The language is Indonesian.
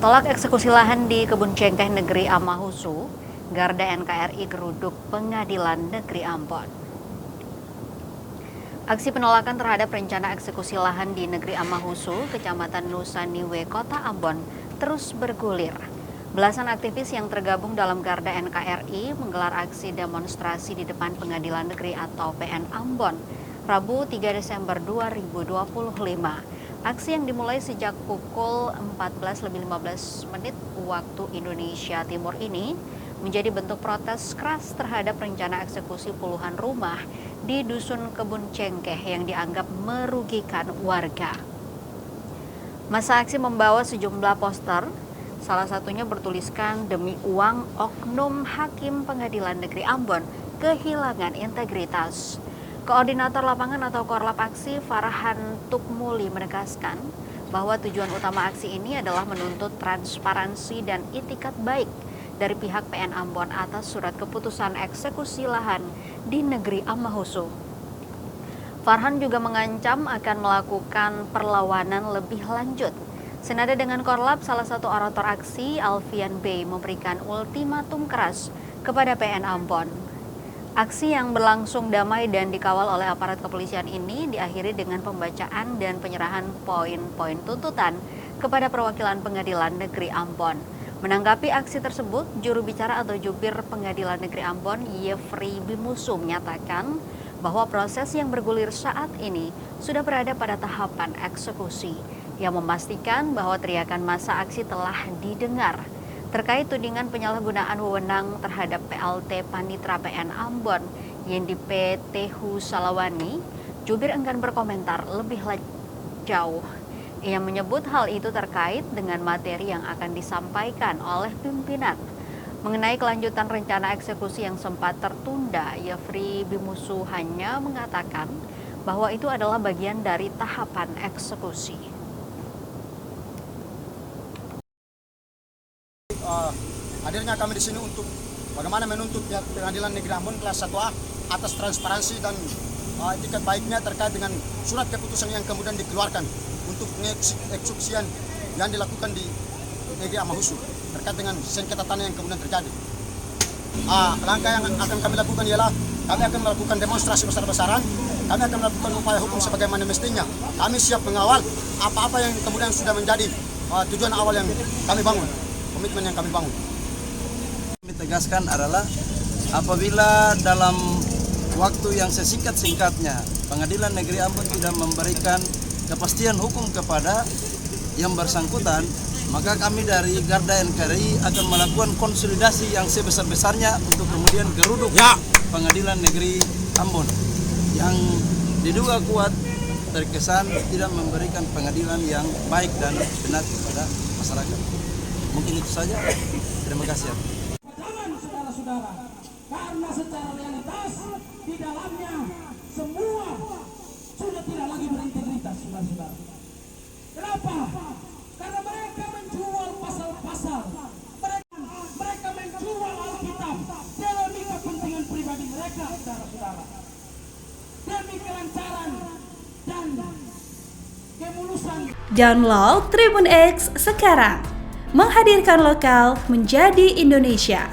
Tolak eksekusi lahan di Kebun Cengkeh Negeri Amahusu, Garda NKRI geruduk Pengadilan Negeri Ambon. Aksi penolakan terhadap rencana eksekusi lahan di Negeri Amahusu, Kecamatan Nusaniwe, Kota Ambon, terus bergulir. Belasan aktivis yang tergabung dalam Garda NKRI menggelar aksi demonstrasi di depan Pengadilan Negeri atau PN Ambon, Rabu 3 Desember 2025. Aksi yang dimulai sejak pukul 14.15 waktu Indonesia Timur ini menjadi bentuk protes keras terhadap rencana eksekusi puluhan rumah di Dusun Kebun Cengkeh yang dianggap merugikan warga. Masa aksi membawa sejumlah poster, salah satunya bertuliskan "Demi uang, oknum Hakim Pengadilan Negeri Ambon kehilangan integritas". Koordinator lapangan atau Korlap Aksi Farhan Tukmuli menegaskan bahwa tujuan utama aksi ini adalah menuntut transparansi dan itikat baik dari pihak PN Ambon atas surat keputusan eksekusi lahan di Negeri Amahusu. Farhan juga mengancam akan melakukan perlawanan lebih lanjut. Senada dengan Korlap, salah satu orator aksi, Alfian B, memberikan ultimatum keras kepada PN Ambon. Aksi yang berlangsung damai dan dikawal oleh aparat kepolisian ini diakhiri dengan pembacaan dan penyerahan poin-poin tuntutan kepada perwakilan Pengadilan Negeri Ambon. Menanggapi aksi tersebut, juru bicara atau jubir Pengadilan Negeri Ambon, Yefri Bimusu, menyatakan bahwa proses yang bergulir saat ini sudah berada pada tahapan eksekusi, yang memastikan bahwa teriakan massa aksi telah didengar. Terkait tudingan penyalahgunaan wewenang terhadap PLT Panitra PN Ambon Yendi PT Husalawani, jubir enggan berkomentar lebih jauh. Ia menyebut hal itu terkait dengan materi yang akan disampaikan oleh pimpinan. Mengenai kelanjutan rencana eksekusi yang sempat tertunda, Yefri Bimusu hanya mengatakan bahwa itu adalah bagian dari tahapan eksekusi. Hadirnya kami di sini untuk bagaimana menuntut pihak Pengadilan Negeri Ambon kelas 1A atas transparansi dan etikat baiknya terkait dengan surat keputusan yang kemudian dikeluarkan untuk pengeksekusian yang dilakukan di Negeri Amahusu terkait dengan sengketa tanah yang kemudian terjadi. Langkah yang akan kami lakukan ialah kami akan melakukan demonstrasi besar-besaran, kami akan melakukan upaya hukum sebagaimana mestinya. Kami siap mengawal apa-apa yang kemudian sudah menjadi tujuan awal yang kami bangun, komitmen yang kami bangun. Kami tegaskan adalah apabila dalam waktu yang sesingkat-singkatnya Pengadilan Negeri Ambon tidak memberikan kepastian hukum kepada yang bersangkutan, maka kami dari Garda NKRI akan melakukan konsolidasi yang sebesar-besarnya untuk kemudian geruduk Pengadilan Negeri Ambon yang diduga kuat terkesan tidak memberikan pengadilan yang baik dan benar kepada masyarakat. Mungkin itu saja. Terima kasih. Saudara-saudara, karena secara realitas di dalamnya semua sudah tidak lagi berintegritas, saudara-saudara. Kenapa? Karena mereka menjual pasal-pasal, mereka menjual Alkitab demi kepentingan pribadi mereka, saudara-saudara. Demi kelancaran dan kemulusan. Download Tribun X sekarang. Menghadirkan lokal menjadi Indonesia.